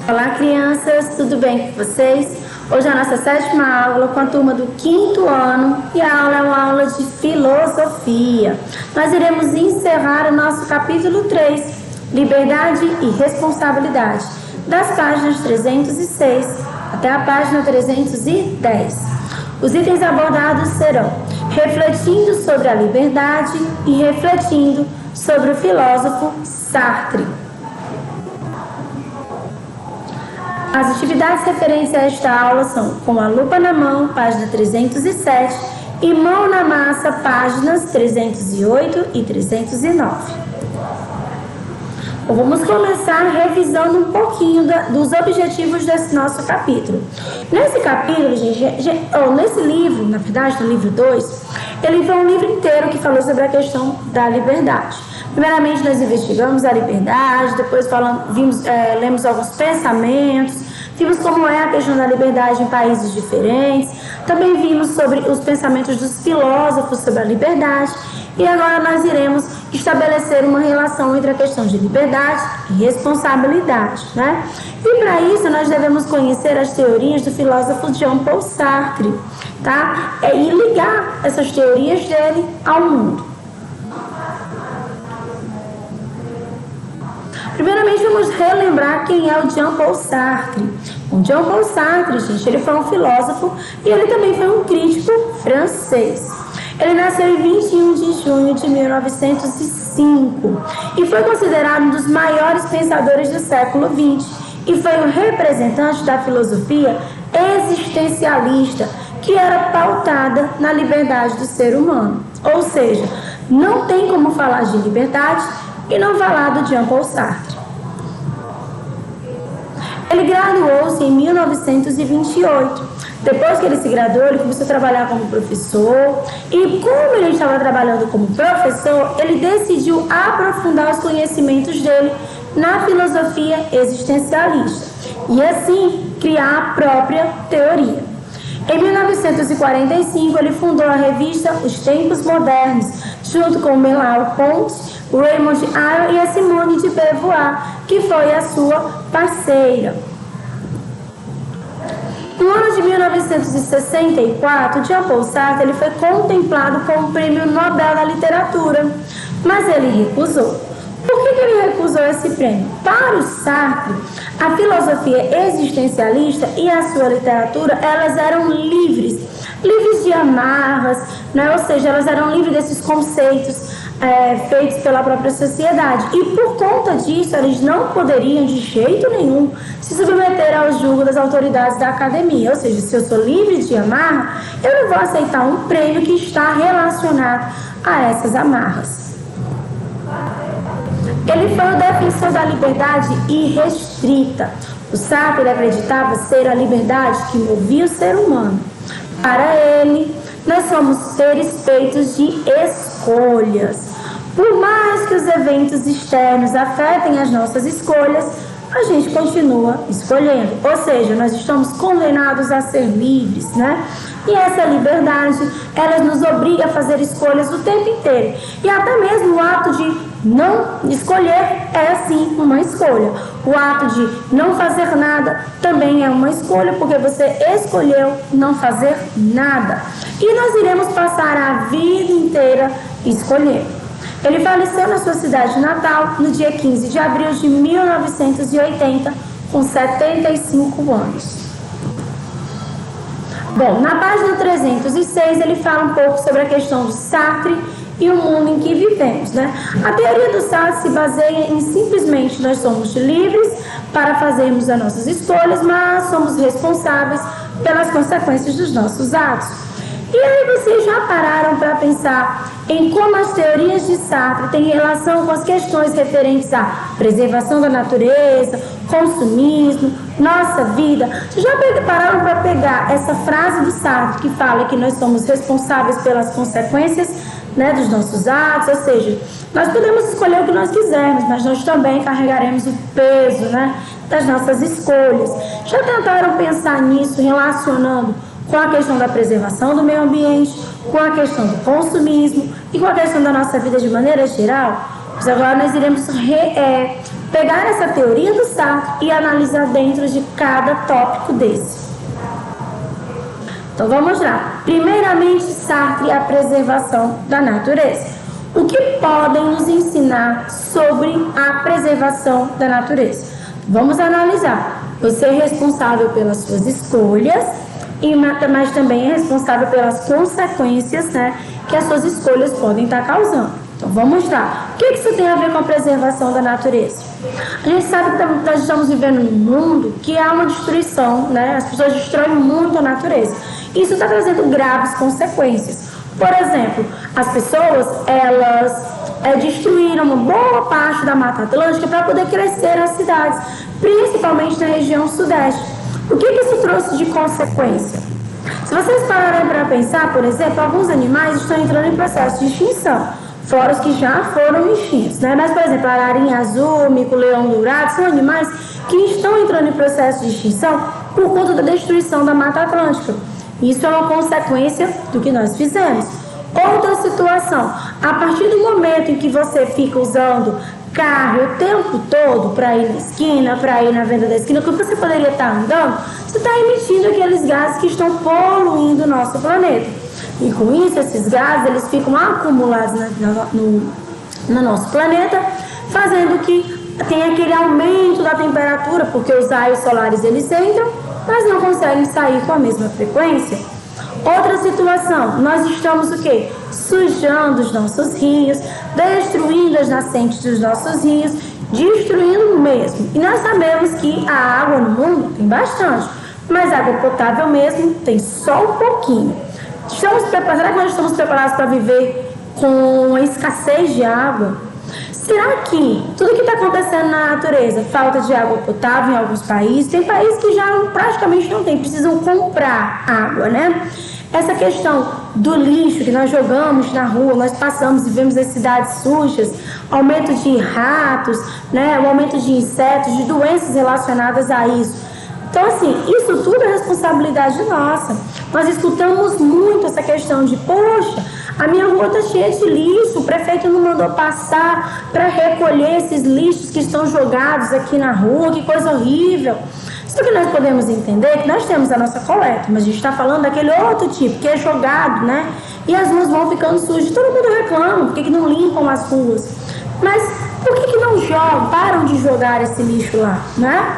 Olá, crianças, tudo bem com vocês? Hoje é a nossa 7ª aula com a turma do 5º ano e a aula é uma aula de filosofia. Nós iremos encerrar o nosso capítulo 3, Liberdade e Responsabilidade, das páginas 306 até a página 310. Os itens abordados serão refletindo sobre a liberdade e refletindo sobre o filósofo Sartre. As atividades referentes a esta aula são Com a Lupa na Mão, página 307, e Mão na Massa, páginas 308 e 309. Vamos começar revisando um pouquinho dos objetivos desse nosso capítulo. Nesse capítulo, nesse livro, na verdade, no livro 2, ele foi um livro inteiro que falou sobre a questão da liberdade. Primeiramente, nós investigamos a liberdade, depois lemos alguns pensamentos, vimos como é a questão da liberdade em países diferentes, também vimos sobre os pensamentos dos filósofos sobre a liberdade, e agora nós iremos estabelecer uma relação entre a questão de liberdade e responsabilidade, né? E para isso nós devemos conhecer as teorias do filósofo Jean-Paul Sartre, tá? E ligar essas teorias dele ao mundo. Primeiramente, vamos relembrar quem é o Jean-Paul Sartre. O Jean-Paul Sartre, gente, ele foi um filósofo e ele também foi um crítico francês. Ele nasceu em 21 de junho de 1905 e foi considerado um dos maiores pensadores do século XX e foi um representante da filosofia existencialista que era pautada na liberdade do ser humano. Ou seja, não tem como falar de liberdade e não falar do Jean-Paul Sartre. Ele graduou-se em 1928. Depois que ele se graduou, ele começou a trabalhar como professor. E como ele estava trabalhando como professor, ele decidiu aprofundar os conhecimentos dele na filosofia existencialista. E assim, criar a própria teoria. Em 1945, ele fundou a revista Os Tempos Modernos, junto com Merleau-Ponty, Raymond Aron e a Simone de Beauvoir, que foi a sua parceira. No ano de 1964, Jean-Paul Sartre ele foi contemplado com o Prêmio Nobel da Literatura, mas ele recusou. Por que ele recusou esse prêmio? Para o Sartre, a filosofia existencialista e a sua literatura, elas eram livres de amarras, né? Ou seja, elas eram livres desses conceitos feitos pela própria sociedade. E por conta disso, eles não poderiam de jeito nenhum se submeter ao julgo das autoridades da academia. Ou seja, se eu sou livre de amarra, eu não vou aceitar um prêmio que está relacionado a essas amarras. Ele foi o defensor da liberdade irrestrita. O Sartre acreditava ser a liberdade que movia o ser humano. Para ele, nós somos seres feitos de escolhas. Por mais que os eventos externos afetem as nossas escolhas, a gente continua escolhendo. Ou seja, nós estamos condenados a ser livres, né? E essa liberdade, ela nos obriga a fazer escolhas o tempo inteiro. E até mesmo o ato de não escolher é sim uma escolha. O ato de não fazer nada também é uma escolha, porque você escolheu não fazer nada. E nós iremos passar a vida inteira escolhendo. Ele faleceu na sua cidade natal no dia 15 de abril de 1980, com 75 anos. Bom, na página 306 ele fala um pouco sobre a questão do Sartre e o mundo em que vivemos, né? A teoria do Sartre se baseia em simplesmente nós somos livres para fazermos as nossas escolhas, mas somos responsáveis pelas consequências dos nossos atos. E aí vocês já pararam para pensar em como as teorias de Sartre têm relação com as questões referentes à preservação da natureza, consumismo, nossa vida? Vocês já pararam para pegar essa frase do Sartre que fala que nós somos responsáveis pelas consequências, né, dos nossos atos? Ou seja, nós podemos escolher o que nós quisermos, mas nós também carregaremos o peso, né, das nossas escolhas. Já tentaram pensar nisso relacionando com a questão da preservação do meio ambiente, com a questão do consumismo e com a questão da nossa vida de maneira geral? Mas agora nós iremos pegar essa teoria do Sartre e analisar dentro de cada tópico desse. Então vamos lá. Primeiramente, Sartre e a preservação da natureza. O que podem nos ensinar sobre a preservação da natureza? Vamos analisar. Você é responsável pelas suas escolhas, mas também é responsável pelas consequências, né, que as suas escolhas podem estar causando. Então vamos lá. O que isso tem a ver com a preservação da natureza? A gente sabe que nós estamos vivendo num mundo que há uma destruição, né? As pessoas destroem muito a natureza. Isso está trazendo graves consequências. Por exemplo, as pessoas, elas destruíram uma boa parte da Mata Atlântica para poder crescer as cidades, principalmente na região sudeste. O que isso trouxe de consequência? Se vocês pararem para pensar, por exemplo, alguns animais estão entrando em processo de extinção, fora os que já foram extintos, né? Mas, por exemplo, a ararinha azul, mico-leão dourado, são animais que estão entrando em processo de extinção por conta da destruição da Mata Atlântica. Isso é uma consequência do que nós fizemos. Outra situação, a partir do momento em que você fica usando carro o tempo todo para ir na esquina, para ir na venda da esquina, quando você poderia estar andando, você está emitindo aqueles gases que estão poluindo o nosso planeta. E com isso, esses gases eles ficam acumulados no nosso planeta, fazendo que tenha aquele aumento da temperatura, porque os raios solares eles entram, mas não conseguem sair com a mesma frequência. Outra situação, nós estamos o quê? Sujando os nossos rios, destruindo as nascentes dos nossos rios, destruindo mesmo. E nós sabemos que a água no mundo tem bastante, mas água potável mesmo tem só um pouquinho. Será que nós estamos preparados para viver com a escassez de água? Será que tudo que está acontecendo na natureza, falta de água potável em alguns países, tem países que já praticamente não tem, precisam comprar água, né? Essa questão do lixo que nós jogamos na rua, nós passamos e vemos as cidades sujas, aumento de ratos, né? O aumento de insetos, de doenças relacionadas a isso. Então, assim, isso tudo é responsabilidade nossa. Nós escutamos muito essa questão de, poxa, a minha rua está cheia de lixo, o prefeito não mandou passar para recolher esses lixos que estão jogados aqui na rua, que coisa horrível. Só que nós podemos entender que nós temos a nossa coleta, mas a gente está falando daquele outro tipo, que é jogado, né? E as ruas vão ficando sujas, todo mundo reclama, por que não limpam as ruas? Mas por que não jogam, param de jogar esse lixo lá, né?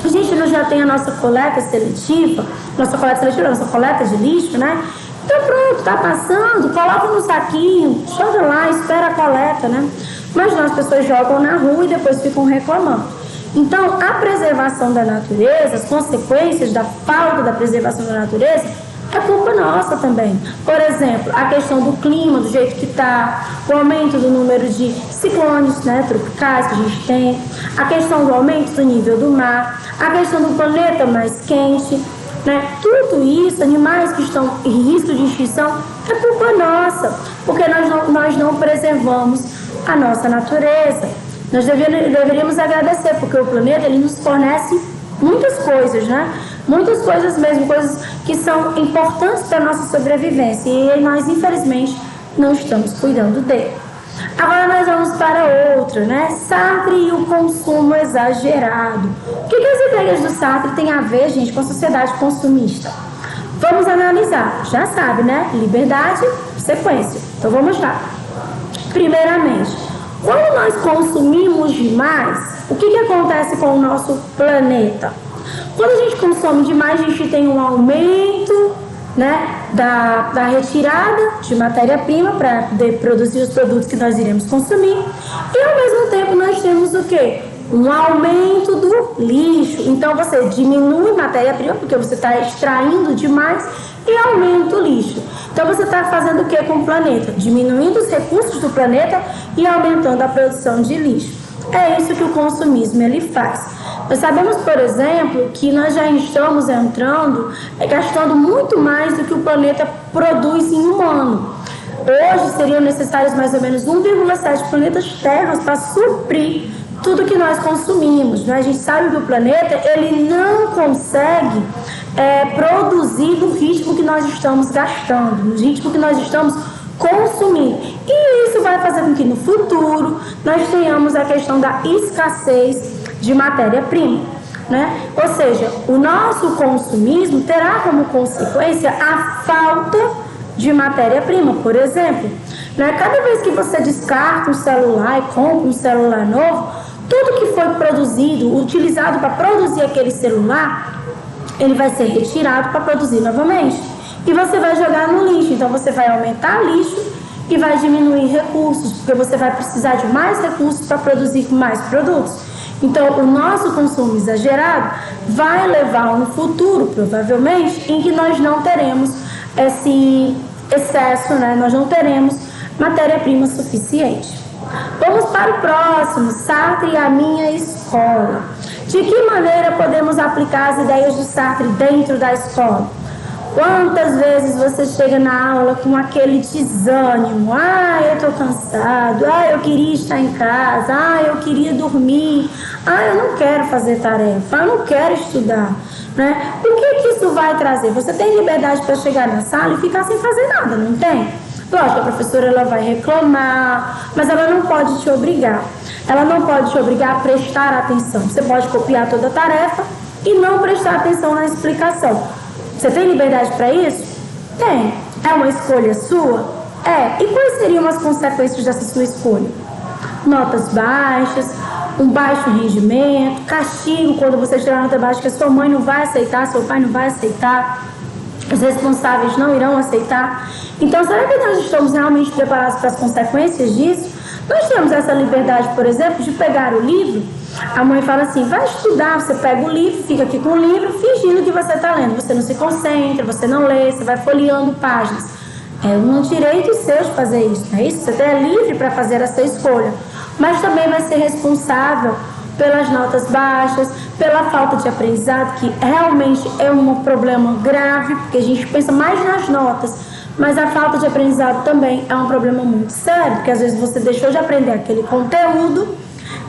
A gente não já tem a nossa coleta seletiva, nossa coleta de lixo, né? Então pronto, tá passando, coloca no saquinho, joga lá, espera a coleta, né? Mas não, as pessoas jogam na rua e depois ficam reclamando. Então, a preservação da natureza, as consequências da falta da preservação da natureza, é culpa nossa também. Por exemplo, a questão do clima, do jeito que está, o aumento do número de ciclones, né, tropicais que a gente tem, a questão do aumento do nível do mar, a questão do planeta mais quente, né? Tudo isso, animais que estão em risco de extinção, é culpa nossa, porque nós não preservamos a nossa natureza. Nós deveríamos agradecer, porque o planeta ele nos fornece muitas coisas, né? Muitas coisas mesmo, coisas que são importantes para a nossa sobrevivência, e nós, infelizmente, não estamos cuidando dele. Agora nós vamos para outra, né? Sartre e o consumo exagerado. O que as ideias do Sartre têm a ver, gente, com a sociedade consumista? Vamos analisar. Já sabe, né? Liberdade, sequência. Então vamos lá. Primeiramente, quando nós consumimos demais, o que acontece com o nosso planeta? Quando a gente consome demais, a gente tem um aumento, né, da retirada de matéria-prima para poder produzir os produtos que nós iremos consumir. E ao mesmo tempo nós temos o quê? Um aumento do lixo. Então você diminui matéria-prima porque você está extraindo demais e aumenta o lixo. Então você está fazendo o que com o planeta? Diminuindo os recursos do planeta e aumentando a produção de lixo. É isso que o consumismo ele faz. Nós sabemos, por exemplo, que nós já estamos gastando muito mais do que o planeta produz em um ano. Hoje seriam necessários mais ou menos 1,7 planetas terras para suprir tudo que nós consumimos, né? A gente sabe que o planeta ele não consegue produzir no ritmo que nós estamos gastando, no ritmo que nós estamos consumindo. E isso vai fazer com que no futuro nós tenhamos a questão da escassez de matéria-prima, né? Ou seja, o nosso consumismo terá como consequência a falta de matéria-prima. Por exemplo, né? Cada vez que você descarta um celular e compra um celular novo, tudo que foi produzido, utilizado para produzir aquele celular, ele vai ser retirado para produzir novamente. E você vai jogar no lixo. Então você vai aumentar lixo e vai diminuir recursos, porque você vai precisar de mais recursos para produzir mais produtos. Então o nosso consumo exagerado vai levar um futuro, provavelmente, em que nós não teremos esse excesso, né? Nós não teremos matéria-prima suficiente. Vamos para o próximo, Sartre e a minha escola. De que maneira podemos aplicar as ideias do Sartre dentro da escola? Quantas vezes você chega na aula com aquele desânimo? Ah, eu estou cansado. Ah, eu queria estar em casa. Ah, eu queria dormir. Ah, eu não quero fazer tarefa. Eu não quero estudar. Né? O que isso vai trazer? Você tem liberdade para chegar na sala e ficar sem fazer nada, não tem? Lógico, a professora ela vai reclamar, mas ela não pode te obrigar. Ela não pode te obrigar a prestar atenção. Você pode copiar toda a tarefa e não prestar atenção na explicação. Você tem liberdade para isso? Tem. É uma escolha sua? É. E quais seriam as consequências dessa sua escolha? Notas baixas, um baixo rendimento, castigo quando você tirar nota baixa que a sua mãe não vai aceitar, seu pai não vai aceitar, os responsáveis não irão aceitar. Então, será que nós estamos realmente preparados para as consequências disso? Nós temos essa liberdade, por exemplo, de pegar o livro. A mãe fala assim, vai estudar, você pega o livro, fica aqui com o livro, fingindo que você está lendo. Você não se concentra, você não lê, você vai folheando páginas. É um direito seu de fazer isso, não é isso? Você é livre para fazer essa escolha. Mas também vai ser responsável pelas notas baixas, pela falta de aprendizado, que realmente é um problema grave, porque a gente pensa mais nas notas, mas a falta de aprendizado também é um problema muito sério, porque às vezes você deixou de aprender aquele conteúdo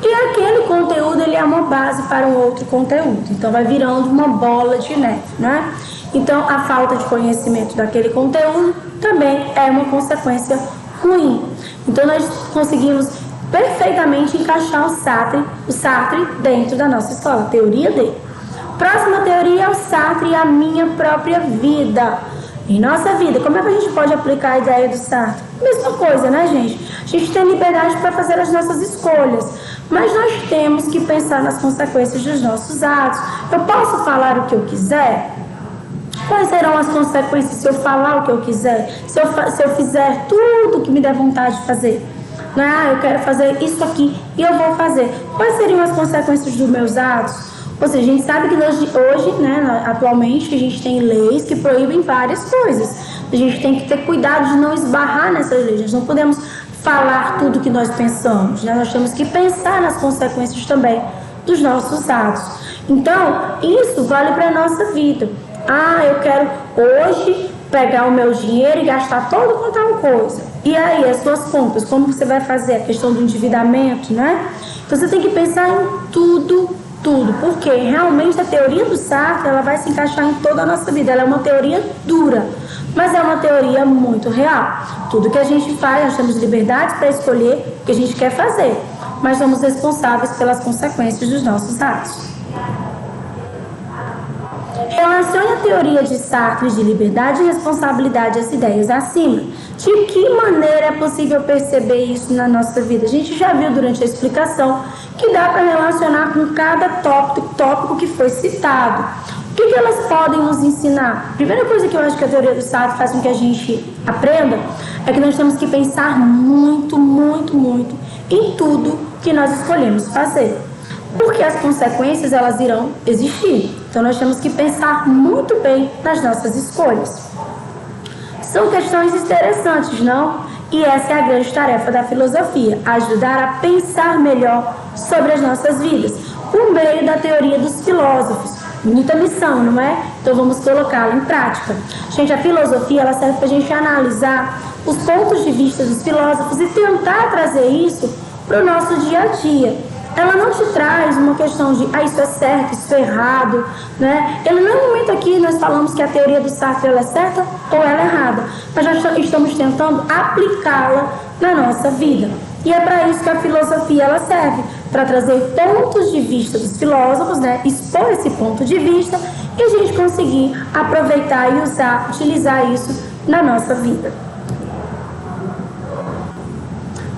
e aquele conteúdo ele é uma base para um outro conteúdo, então vai virando uma bola de neve, né? Então a falta de conhecimento daquele conteúdo também é uma consequência ruim. Então nós conseguimos perfeitamente encaixar o Sartre dentro da nossa escola, a teoria dele. Próxima teoria é o Sartre e a minha própria vida. Em nossa vida, como é que a gente pode aplicar a ideia do Sartre? Mesma coisa, né, gente? A gente tem liberdade para fazer as nossas escolhas, mas nós temos que pensar nas consequências dos nossos atos. Eu posso falar o que eu quiser? Quais serão as consequências se eu falar o que eu quiser? Se eu fizer tudo o que me der vontade de fazer? Não é, eu quero fazer isso aqui e eu vou fazer. Quais seriam as consequências dos meus atos? Ou seja, a gente sabe que hoje, né, atualmente, a gente tem leis que proíbem várias coisas. A gente tem que ter cuidado de não esbarrar nessas leis. Nós não podemos falar tudo o que nós pensamos, né? Nós temos que pensar nas consequências também dos nossos atos. Então, isso vale para a nossa vida. Ah, eu quero hoje pegar o meu dinheiro e gastar todo com tal coisa. E aí, as suas compras, como você vai fazer? A questão do endividamento, né? Então, você tem que pensar em tudo, porque realmente a teoria do Sartre, ela vai se encaixar em toda a nossa vida. Ela é uma teoria dura, mas é uma teoria muito real. Tudo que a gente faz, nós temos liberdade para escolher o que a gente quer fazer, mas somos responsáveis pelas consequências dos nossos atos. Relacione a teoria de Sartre de liberdade e responsabilidade às ideias acima. De que maneira é possível perceber isso na nossa vida? A gente já viu durante a explicação que dá para relacionar com cada tópico que foi citado. O que elas podem nos ensinar? A primeira coisa que eu acho que a teoria do Sartre faz com que a gente aprenda é que nós temos que pensar muito em tudo que nós escolhemos fazer. Porque as consequências, elas irão existir. Então, nós temos que pensar muito bem nas nossas escolhas. São questões interessantes, não? E essa é a grande tarefa da filosofia, ajudar a pensar melhor sobre as nossas vidas, por meio da teoria dos filósofos. Muita missão, não é? Então, vamos colocá-la em prática. Gente, a filosofia, ela serve para a gente analisar os pontos de vista dos filósofos e tentar trazer isso para o nosso dia a dia. ela não te traz uma questão de isso é certo, isso é errado, né? Em nenhum momento aqui nós falamos que a teoria do Sartre ela é certa ou ela é errada, mas já estamos tentando aplicá-la na nossa vida. E é para isso que a filosofia ela serve, para trazer pontos de vista dos filósofos, né? Expor esse ponto de vista e a gente conseguir aproveitar e utilizar isso na nossa vida.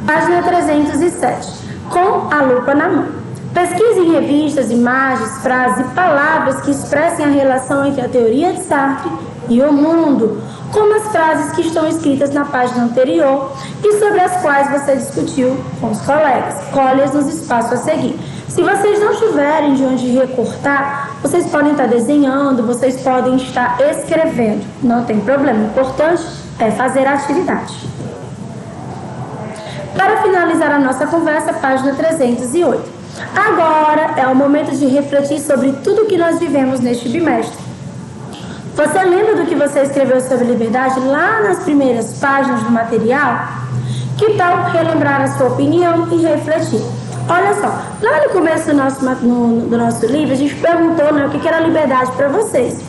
Página 307. Com a lupa na mão. Pesquise em revistas, imagens, frases e palavras que expressem a relação entre a teoria de Sartre e o mundo, como as frases que estão escritas na página anterior e sobre as quais você discutiu com os colegas. Colhe-as nos espaços a seguir. Se vocês não tiverem de onde recortar, vocês podem estar desenhando, vocês podem estar escrevendo. Não tem problema. O importante é fazer a atividade. Para finalizar a nossa conversa, página 308. Agora é o momento de refletir sobre tudo que nós vivemos neste bimestre. Você lembra do que você escreveu sobre liberdade lá nas primeiras páginas do material? Que tal relembrar a sua opinião e refletir? Olha só, lá no começo do nosso livro, a gente perguntou, né, o que era liberdade para vocês.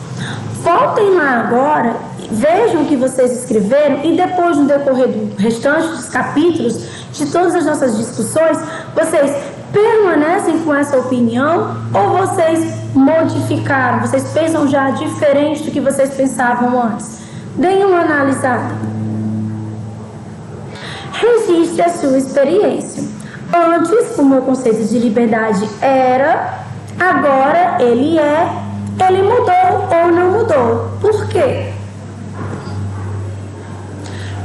Voltem lá agora, vejam o que vocês escreveram e depois, no decorrer do restante dos capítulos, de todas as nossas discussões, vocês permanecem com essa opinião ou vocês modificaram? Vocês pensam já diferente do que vocês pensavam antes? Deem uma analisada. Registre a sua experiência. Antes, o meu conceito de liberdade era, agora ele é, ele mudou ou não mudou. Por quê?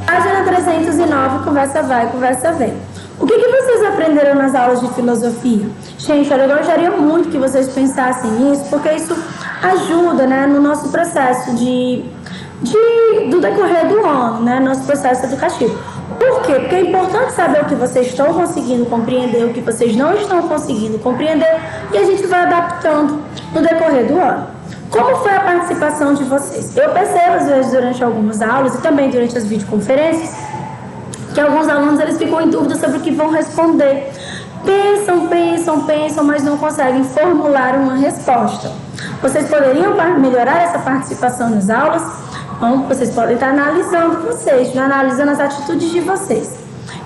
Página 309, conversa vai, conversa vem. O que vocês aprenderam nas aulas de filosofia? Gente, olha, eu gostaria muito que vocês pensassem nisso, porque isso ajuda, né, no nosso processo do decorrer do ano, né, nosso processo educativo. Por quê? Porque é importante saber o que vocês estão conseguindo compreender, o que vocês não estão conseguindo compreender, e a gente vai adaptando no decorrer do ano. Como foi a participação de vocês? Eu percebo, às vezes, durante algumas aulas e também durante as videoconferências, que alguns alunos eles ficam em dúvida sobre o que vão responder. Pensam, mas não conseguem formular uma resposta. Vocês poderiam melhorar essa participação nas aulas? Bom, vocês podem estar analisando vocês, analisando as atitudes de vocês.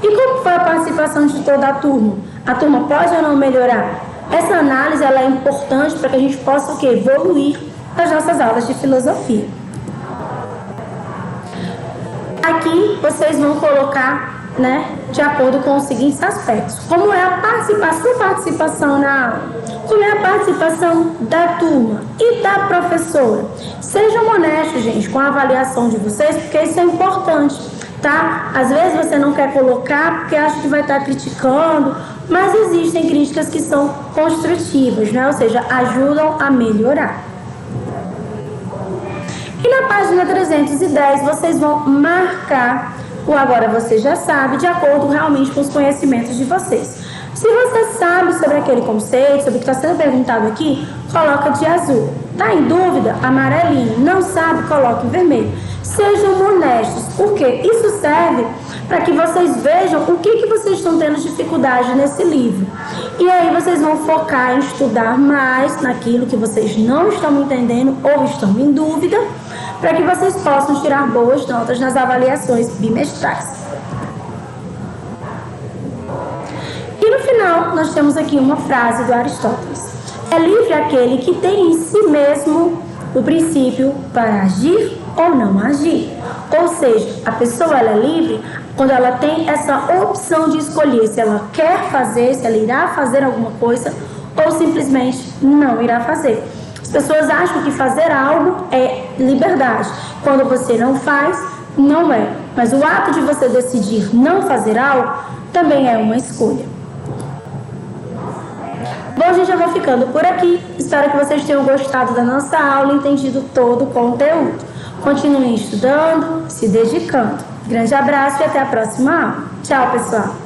E como foi a participação de toda a turma? A turma pode ou não melhorar? Essa análise ela é importante para que a gente possa o quê? Evoluir nas nossas aulas de filosofia. Aqui vocês vão colocar, né, de acordo com os seguintes aspectos. Como é a sua participação na aula? Como é a participação da turma e da professora? Sejam honestos, gente, com a avaliação de vocês, porque isso é importante, tá? Às vezes você não quer colocar porque acha que vai estar criticando, mas existem críticas que são construtivas, né? Ou seja, ajudam a melhorar. E na página 310, vocês vão marcar o agora você já sabe, de acordo realmente com os conhecimentos de vocês. Se você sabe sobre aquele conceito, sobre o que está sendo perguntado aqui, coloca de azul. Está em dúvida? Amarelinho. Não sabe? Coloque em vermelho. Sejam honestos, porque isso serve para que vocês vejam o que vocês estão tendo dificuldade nesse livro. E aí vocês vão focar em estudar mais naquilo que vocês não estão entendendo ou estão em dúvida, para que vocês possam tirar boas notas nas avaliações bimestrais. E no final, nós temos aqui uma frase do Aristóteles. É livre aquele que tem em si mesmo o princípio para agir ou não agir. Ou seja, a pessoa ela é livre quando ela tem essa opção de escolher se ela quer fazer, se ela irá fazer alguma coisa ou simplesmente não irá fazer. As pessoas acham que fazer algo é liberdade. Quando você não faz, não é. Mas o ato de você decidir não fazer algo também é uma escolha. Bom, gente, eu vou ficando por aqui. Espero que vocês tenham gostado da nossa aula e entendido todo o conteúdo. Continuem estudando, se dedicando. Grande abraço e até a próxima aula. Tchau, pessoal!